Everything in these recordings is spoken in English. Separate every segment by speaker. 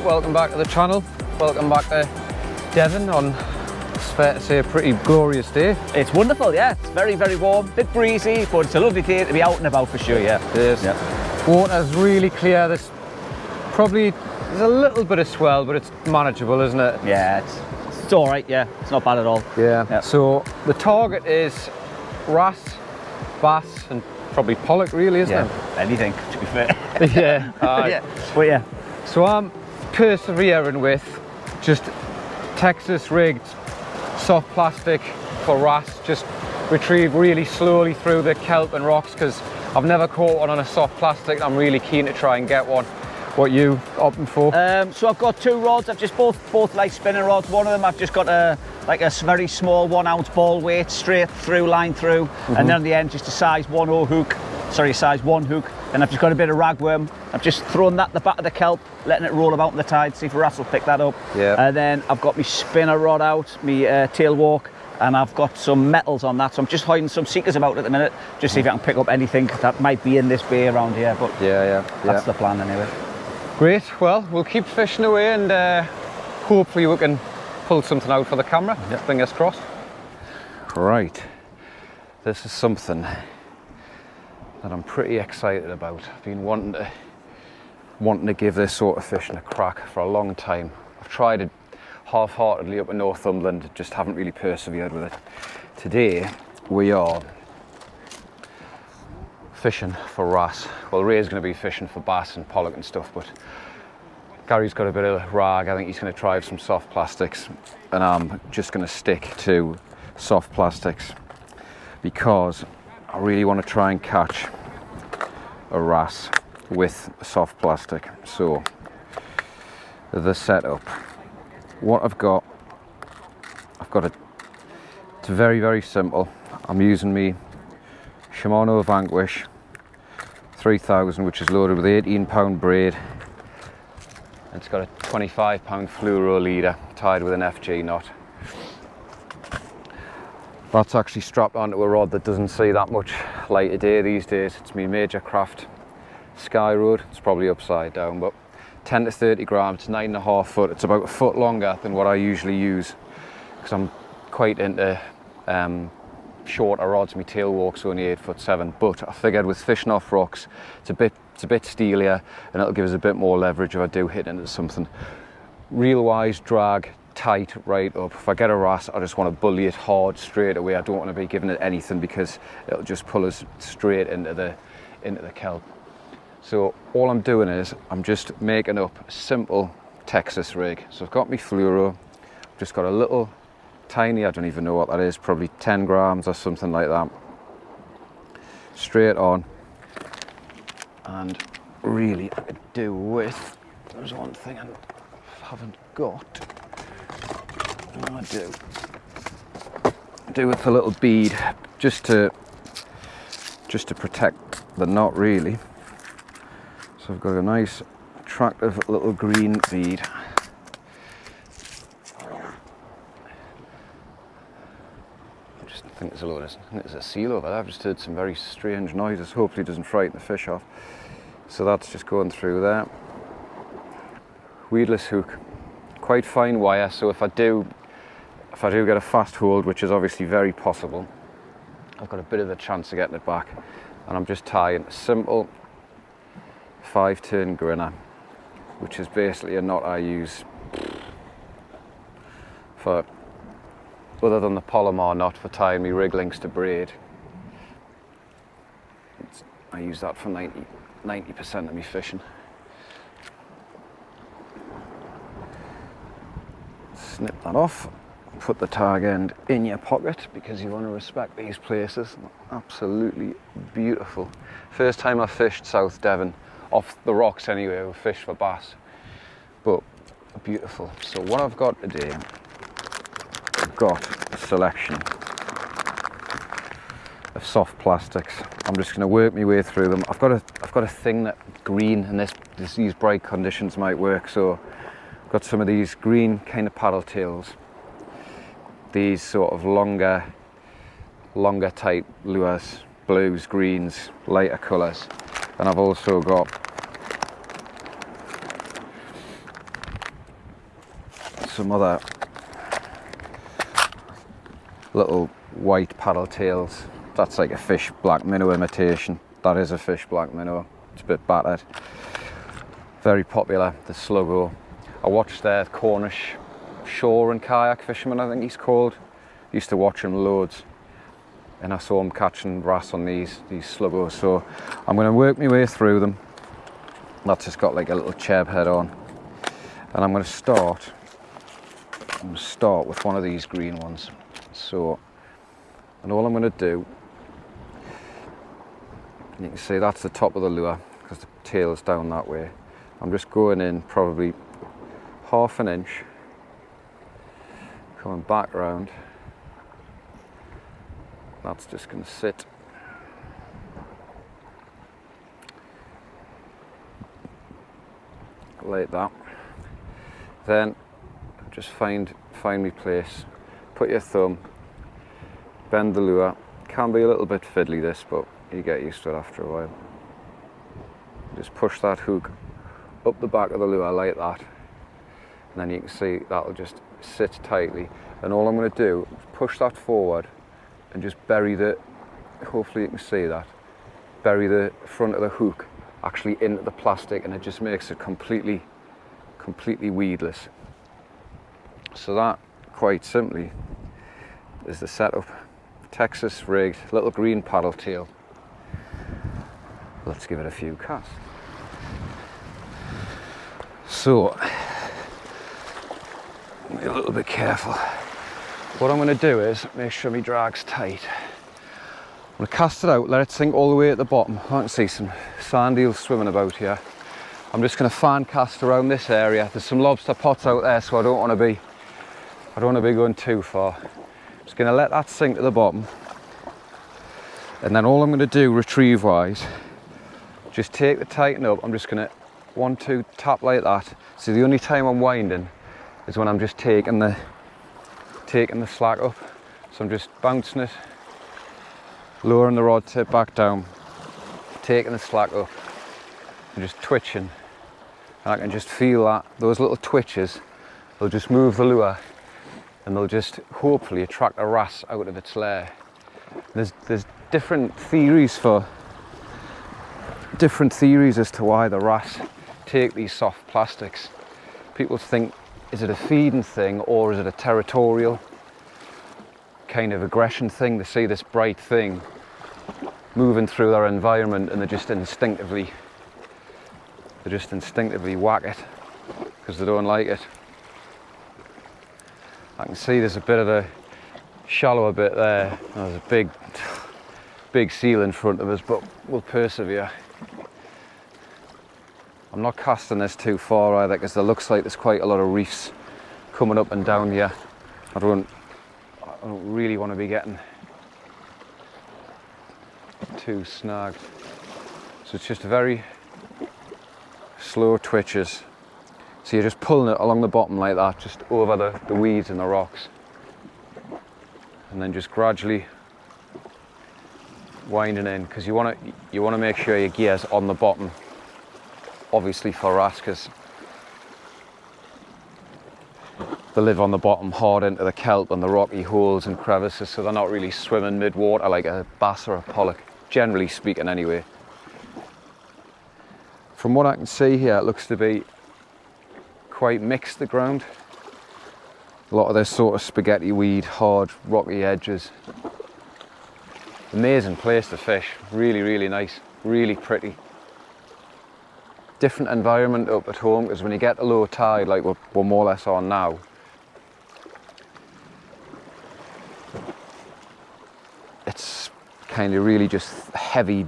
Speaker 1: Welcome back to the channel. Welcome back to Devon on, it's fair to say, a pretty glorious day.
Speaker 2: It's wonderful, yeah. It's very, very warm, bit breezy, but it's a lovely day to be out and about for sure, yeah.
Speaker 1: It is.
Speaker 2: Yeah.
Speaker 1: Water's really clear. There's a little bit of swell, but it's manageable, isn't it?
Speaker 2: Yeah, it's all right, yeah. It's not bad at all.
Speaker 1: Yeah. So the target is wrasse, bass, and probably pollock, really, isn't it?
Speaker 2: Anything, to be fair.
Speaker 1: Yeah.
Speaker 2: Yeah. But yeah.
Speaker 1: So I'm persevering with just Texas rigged soft plastic for wrasse, just retrieve really slowly through the kelp and rocks, because I've never caught one on a soft plastic. I'm really keen to try and get one. What you opting for?
Speaker 2: So I've got two rods. I've just both like spinning rods. One of them I've just got a very small 1 ounce ball weight, straight through, line through, and then on the end just a size 1 hook. Sorry, size 1 hook. And I've just got a bit of ragworm. I've just thrown that at the back of the kelp, letting it roll about in the tide, see if Wrasse will pick that up.
Speaker 1: Yeah.
Speaker 2: And then I've got my spinner rod out, my tail walk, and I've got some metals on that. So I'm just hiding some seekers about at the minute, just see if I can pick up anything that might be in this bay around here. But that's the plan anyway.
Speaker 1: Great. Well, we'll keep fishing away, and hopefully we can pull something out for the camera.
Speaker 2: Yep.
Speaker 1: Fingers crossed. Right. This is something that I'm pretty excited about. I've been wanting to give this sort of fishing a crack for a long time. I've tried it half-heartedly up in Northumberland, just haven't really persevered with it. Today we are fishing for wrasse. Well, Ray's going to be fishing for bass and pollock and stuff, but Gary's got a bit of rag. I think he's going to try some soft plastics, and I'm just going to stick to soft plastics because I really want to try and catch a wrasse with soft plastic. So the setup, what I've got it's very, very simple. I'm using me Shimano Vanquish 3000, which is loaded with 18-pound braid. It's got a 25-pound fluoro leader tied with an FG knot. That's actually strapped onto a rod that doesn't see that much light of day these days. It's my Major Craft Sky Road. It's probably upside down, but 10 to 30 grams, it's 9.5 foot. It's about a foot longer than what I usually use, because I'm quite into shorter rods. My tail walk's only 8'7", but I figured with fishing off rocks, it's a bit steelier, and it'll give us a bit more leverage if I do hit into something. Reel wise, drag tight right up. If I get a wrasse, I just want to bully it hard straight away. I don't want to be giving it anything, because it'll just pull us straight into the kelp. So all I'm doing is I'm just making up a simple Texas rig. So I've got my fluoro, I've just got a little tiny, I don't even know what that is, probably 10 grams or something like that, straight on. And really I could do with, there's one thing I haven't got. I do with a little bead, just to protect the knot, really. So I've got a nice attractive little green bead. I just think there's a seal over there. I've just heard some very strange noises. Hopefully it doesn't frighten the fish off. So that's just going through there. Weedless hook, quite fine wire, so if I do get a fast hold, which is obviously very possible, I've got a bit of a chance of getting it back. And I'm just tying a simple 5-turn grinner, which is basically a knot I use for, other than the Palomar knot for tying me rig links to braid. I use that for 90% of me fishing. Snip that off, put the tag end in your pocket because you want to respect these places. Absolutely beautiful. First time I fished South Devon, off the rocks anyway, we fished for bass, but beautiful. So what I've got today, I've got a selection of soft plastics. I'm just going to work my way through them. I've got a thing that green, and these bright conditions might work. So I've got some of these green kind of paddle tails, these sort of longer type lures, blues, greens, lighter colours, and I've also got some other little white paddle tails. That's like a fish black minnow imitation. That is a fish black minnow. It's a bit battered. Very popular, the sluggo. I watched the Cornish shore and kayak fisherman, I think he's called. Used to watch him loads, and I saw him catching wrasse on these sluggos. So I'm going to work my way through them. That's just got like a little cheb head on, and I'm going to start with one of these green ones. So, and all I'm going to do, you can see that's the top of the lure because the tail's down that way. I'm just going in probably ½ an inch, coming back round. That's just going to sit. Like that. Then just find me place, put your thumb, bend the lure. Can be a little bit fiddly this, but you get used to it after a while. Just push that hook up the back of the lure like that, and then you can see that'll just sit tightly. And all I'm going to do is push that forward and just bury hopefully you can see that, bury the front of the hook actually into the plastic, and it just makes it completely weedless. So that, quite simply, is the setup. Texas rigged, little green paddle tail. Let's give it a few casts. So, be a little bit careful. What I'm going to do is make sure my drag's tight. I'm going to cast it out, let it sink all the way at the bottom. I can see some sand eels swimming about here. I'm just going to fan cast around this area. There's some lobster pots out there, so I don't want to be going too far. Just going to let that sink to the bottom, and then all I'm going to do retrieve wise, just take the tighten up. I'm just going to 1-2 tap like that. So the only time I'm winding is when I'm just taking the slack up. So I'm just bouncing it, lowering the rod tip back down, taking the slack up, and just twitching. And I can just feel that those little twitches, they'll just move the lure, and they'll just hopefully attract a wrasse out of its lair. There's different theories as to why the wrasse take these soft plastics. People think, is it a feeding thing or is it a territorial kind of aggression thing? They see this bright thing moving through their environment and they just instinctively whack it because they don't like it. I can see there's a bit of a shallower bit there. There's a big seal in front of us, but we'll persevere. I'm not casting this too far either because there looks like there's quite a lot of reefs coming up and down here. I don't really want to be getting too snagged. So it's just very slow twitches. So you're just pulling it along the bottom like that, just over the weeds and the rocks. And then just gradually winding in, because you want to make sure your gear's on the bottom, obviously for wrasse, because they live on the bottom hard into the kelp and the rocky holes and crevices, so they're not really swimming mid-water like a bass or a pollock, generally speaking anyway. From what I can see here, it looks to be quite mixed, the ground. A lot of this sort of spaghetti weed, hard, rocky edges. Amazing place to fish. Really, really nice. Really pretty. Different environment up at home, because when you get a low tide like we're more or less on now, it's kind of really just heavy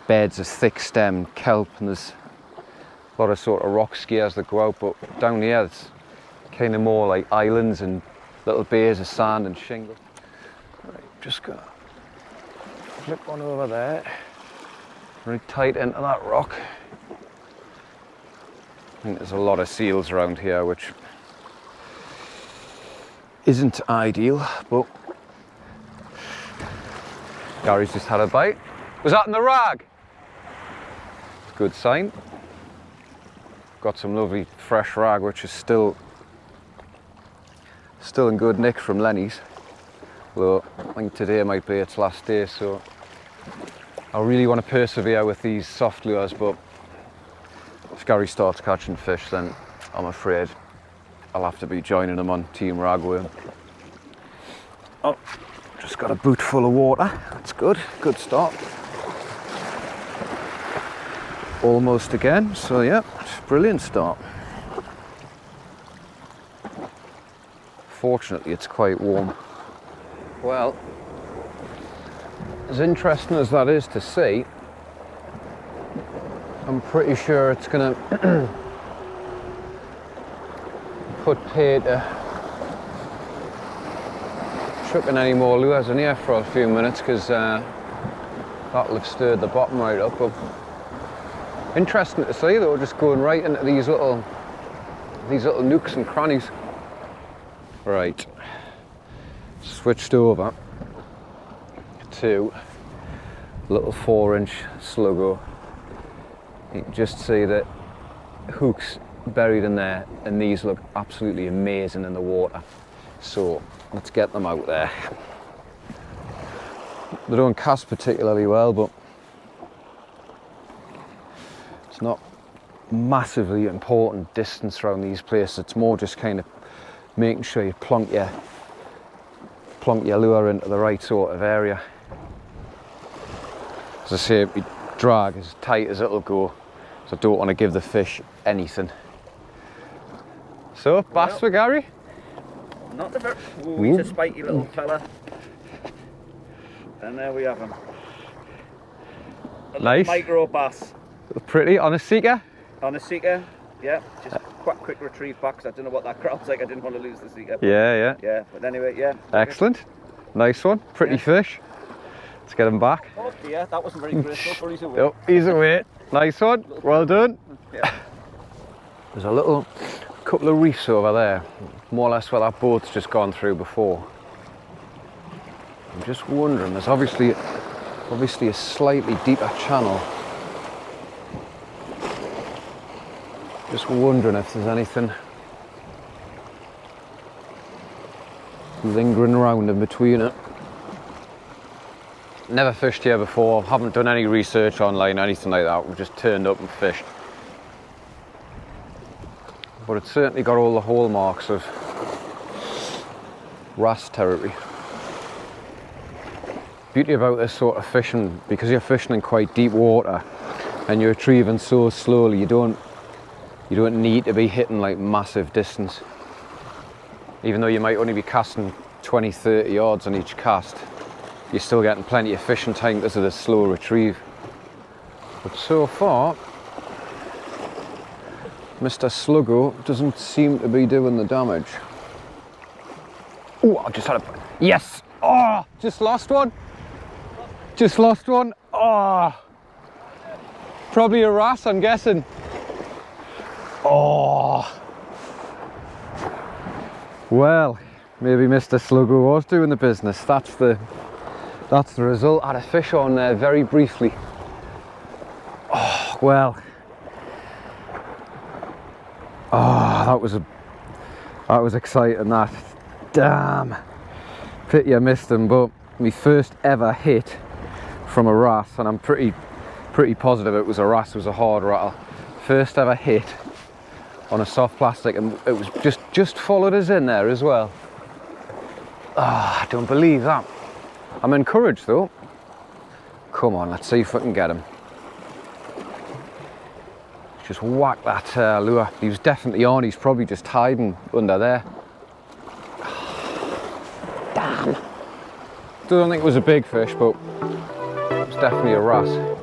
Speaker 1: beds of thick stemmed kelp, and there's a lot of sort of rock skiers that go out, but down here it's kind of more like islands and little bays of sand and shingle. Right, just gonna flip one over there, really tight into that rock. I think there's a lot of seals around here, which isn't ideal, but Gary's just had a bite. Was that in the rag? Good sign. Got some lovely fresh rag, which is still in good nick from Lenny's. Although I think today might be its last day, so I really want to persevere with these soft lures, but if Gary starts catching fish, then I'm afraid I'll have to be joining him on Team Ragworm. Oh, just got a boot full of water. That's good. Good start. Almost again, so yeah, brilliant start. Fortunately, it's quite warm. Well, as interesting as that is to see, I'm pretty sure it's gonna put pay to chucking any more lures in here for a few minutes, because that'll have stirred the bottom right up. But interesting to see though, just going right into these little nooks and crannies. Right, switched over to a little 4-inch sluggo. You can just see that hooks buried in there, and these look absolutely amazing in the water. So let's get them out there. They don't cast particularly well, but it's not massively important distance around these places. It's more just kind of making sure you plonk your lure into the right sort of area. As I say, we drag as tight as it'll go, so I don't want to give the fish anything. So, bass for Gary?
Speaker 2: Not the very... Ooh, he's a spiky little fella. And there we have him.
Speaker 1: Nice.
Speaker 2: Micro bass.
Speaker 1: Pretty, on a seeker?
Speaker 2: On a seeker, yeah. Just quite quick retrieve back, because I don't know what that crowd's like. I didn't want to lose the seeker.
Speaker 1: Yeah.
Speaker 2: Yeah, but anyway, yeah.
Speaker 1: Excellent. Nice one. Pretty fish. Let's get him back.
Speaker 2: Oh dear, that wasn't very graceful, but he's away.
Speaker 1: Oh, he's away. Nice one. Well done.
Speaker 2: Yeah.
Speaker 1: There's a couple of reefs over there, more or less where that boat's just gone through before. I'm just wondering, there's obviously a slightly deeper channel. Just wondering if there's anything lingering around in between it. Never fished here before, haven't done any research online or anything like that. We've just turned up and fished. But it's certainly got all the hallmarks of Wrasse territory. Beauty about this sort of fishing, because you're fishing in quite deep water and you're retrieving so slowly, you don't need to be hitting like massive distance. Even though you might only be casting 20-30 yards on each cast, you're still getting plenty of fishing time because of the slow retrieve. But so far, Mr. Sluggo doesn't seem to be doing the damage. Oh, I just had a... Yes! Oh, just lost one. Just lost one. Oh, probably a wrasse, I'm guessing. Oh. Well, maybe Mr. Sluggo was doing the business. That's the result. I had a fish on there very briefly. Oh, well. Oh, that was exciting, that. Damn. Pity I missed him, but my first ever hit from a wrasse, and I'm pretty positive it was a wrasse. It was a hard rattle. First ever hit on a soft plastic, and it was just followed us in there as well. Ah, I don't believe that. I'm encouraged though. Come on, let's see if we can get him. Just whack that lure. He was definitely on. He's probably just hiding under there. Damn. Don't think it was a big fish, but it was definitely a wrasse.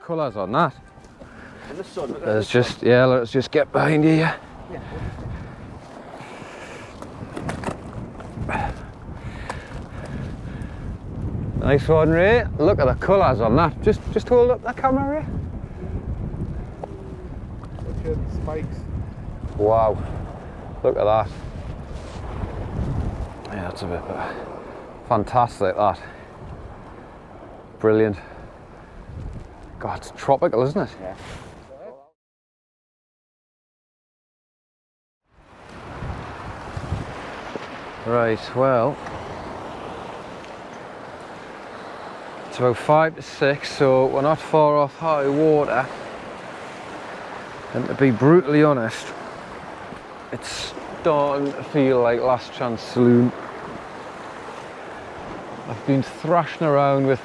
Speaker 1: Colours on that.
Speaker 2: In the sun.
Speaker 1: Let's just, yeah, let's just get behind you. Yeah. Nice one, Ray. Look at the colours on that. Just hold up the camera, Ray.
Speaker 3: Look at the spikes.
Speaker 1: Wow. Look at that. Yeah, that's a bit better. Fantastic, that. Brilliant. God, it's tropical, isn't it?
Speaker 2: Yeah.
Speaker 1: Right, well, it's about 5 to 6, so we're not far off high water. And to be brutally honest, it's starting to feel like last chance saloon. I've been thrashing around with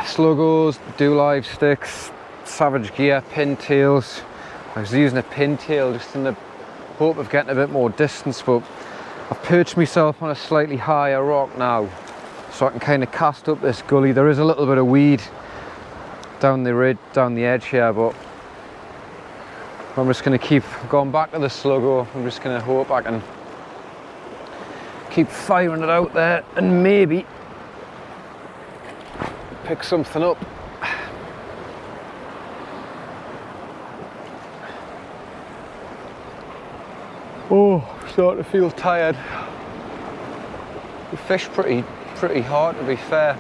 Speaker 1: sluggos, do-live sticks, savage gear, pintails. I was using a pintail just in the hope of getting a bit more distance, but I've perched myself on a slightly higher rock now, so I can kind of cast up this gully. There is a little bit of weed down the edge here, but I'm just going to keep going back to the sluggo. I'm just going to hope I can keep firing it out there and maybe pick something up. Oh, I'm starting to feel tired. We fish pretty hard, to be fair.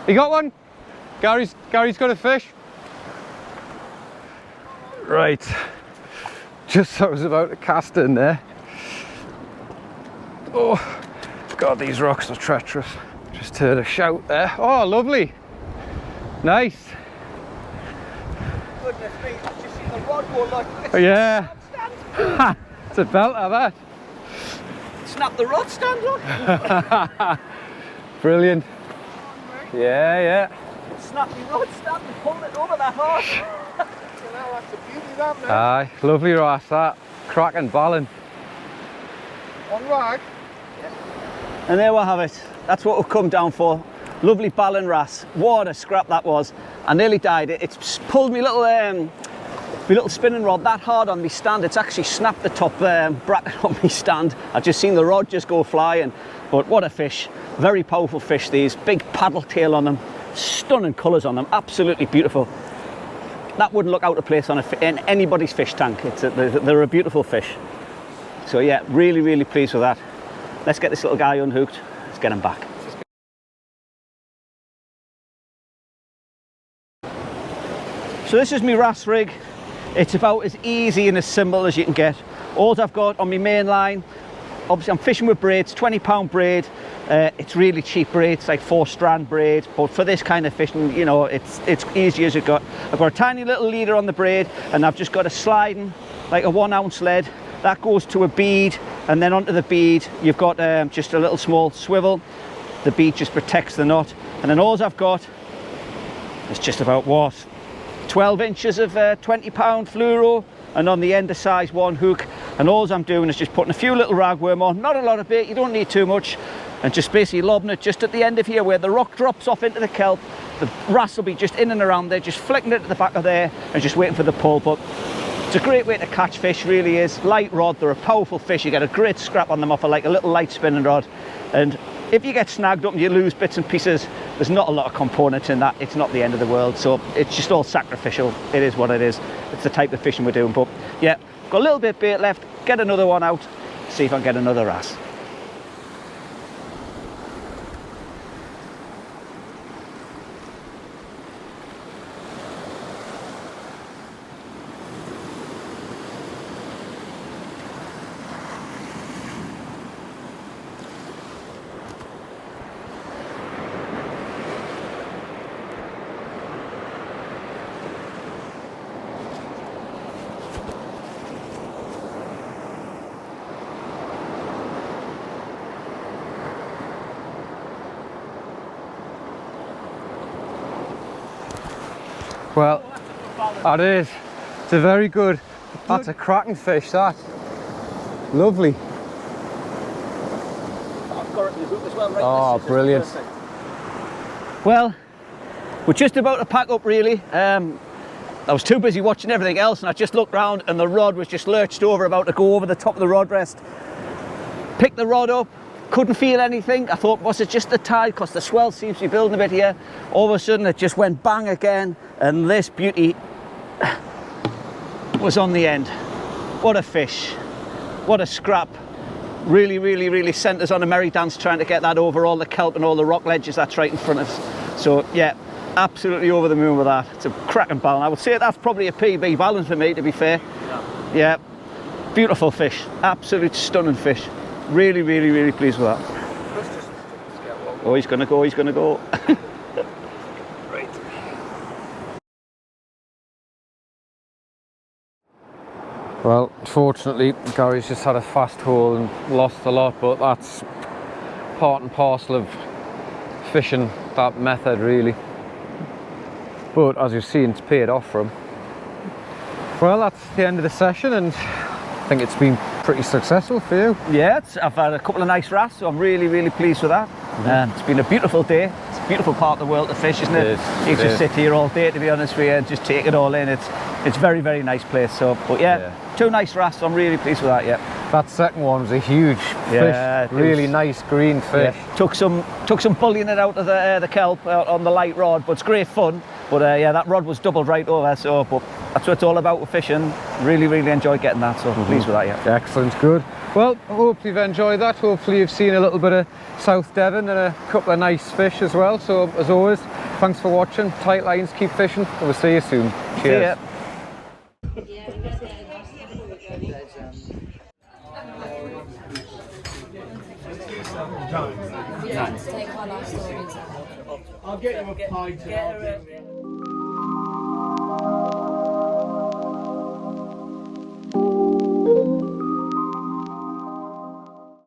Speaker 1: You got one? Gary's got a fish. Right, just as I was about to cast in there. Oh, God, these rocks are treacherous. Just heard a shout there. Oh, lovely. Nice.
Speaker 2: Goodness me, I've just seen the rod go like this.
Speaker 1: Oh, yeah. Ha, it's a belter, that.
Speaker 2: Snap the rod stand, look.
Speaker 1: Brilliant. Yeah.
Speaker 2: Snap the rod stand and pull it over that hard.
Speaker 3: That's a beauty, that, man.
Speaker 1: Aye, lovely wrasse, that. Cracking balling.
Speaker 3: On rag.
Speaker 2: And there we have it. That's what we've come down for. Lovely balling wrasse. What a scrap that was. I nearly died. It's pulled me little spinning rod that hard on my stand. It's actually snapped the top bracket on my stand. I've just seen the rod just go flying. But what a fish. Very powerful fish, these. Big paddle tail on them. Stunning colours on them. Absolutely beautiful. That wouldn't look out of place on in anybody's fish tank. They're a beautiful fish. So yeah, really pleased with that. Let's get this little guy unhooked. Let's get him back. So this is my wrasse rig. It's about as easy and as simple as you can get. All I've got on my main line, obviously I'm fishing with braids, £20 braid. It's really cheap braid, it's like 4-strand braid, but for this kind of fishing, you know, it's easy as it got. I've got a tiny little leader on the braid, and I've just got a sliding, like a 1 ounce lead, that goes to a bead, and then onto the bead, you've got just a little small swivel. The bead just protects the knot, and then all I've got is just about, what, 12 inches of 20 pound fluoro, and on the end a size 1 hook, and all I'm doing is just putting a few little ragworm on, not a lot of bait, you don't need too much, and just basically lobbing it just at the end of here where the rock drops off into the kelp. The wrasse will be just in and around there, just flicking it at the back of there and just waiting for the pull. But it's a great way to catch fish, really is. Light rod, they're a powerful fish, you get a great scrap on them off of like a little light spinning rod, and if you get snagged up and you lose bits and pieces, there's not a lot of components in that. It's not the end of the world, so it's just all sacrificial. It is what it is. It's the type of fishing we're doing. But yeah, got a little bit of bait left, get another one out, see if I can get another wrasse.
Speaker 1: Well, that is. It's a very good. That's a cracking fish, that. Lovely. Oh, brilliant.
Speaker 2: Well, we're just about to pack up, really. I was too busy watching everything else, and I just looked round and the rod was just lurched over, about to go over the top of the rod rest. Picked the rod up, couldn't feel anything. I thought, was it just the tide? Because the swell seems to be building a bit here. All of a sudden it just went bang again, and this beauty was on the end. What a fish, what a scrap. Really, really, really sent us on a merry dance trying to get that over all the kelp and all the rock ledges that's right in front of us. So yeah, absolutely over the moon with that. It's a cracking balance. I would say that's probably a PB balance for me, to be fair. Yeah, beautiful fish, absolute stunning fish. Really, really, really pleased with that. Oh, he's gonna go, he's gonna go.
Speaker 1: Right. Well, fortunately, Gary's just had a fast haul and lost a lot, but that's part and parcel of fishing that method, really. But as you've seen, it's paid off for him. Well, that's the end of the session, and I think it's been pretty successful for you.
Speaker 2: Yeah, I've had a couple of nice wrasse, so I'm really, really pleased with that. It's been a beautiful day. It's a beautiful part of the world to fish, isn't it? You just sit here all day, to be honest with you, and just take it all in. It's very, very nice place. So, but yeah, 2 nice wrasse, so I'm really pleased with that. Yeah.
Speaker 1: That second one was a huge fish, really nice green fish.
Speaker 2: Yeah. Took some bullying it out of the kelp on the light rod, but it's great fun. But yeah, that rod was doubled right over, so but that's what it's all about with fishing. Really, really enjoyed getting that, so pleased with that. Yeah.
Speaker 1: Excellent, good. Well, I hope you've enjoyed that. Hopefully you've seen a little bit of South Devon and a couple of nice fish as well. So as always, thanks for watching. Tight lines, keep fishing, and we'll see you soon. Cheers.
Speaker 3: I'll get you a pint.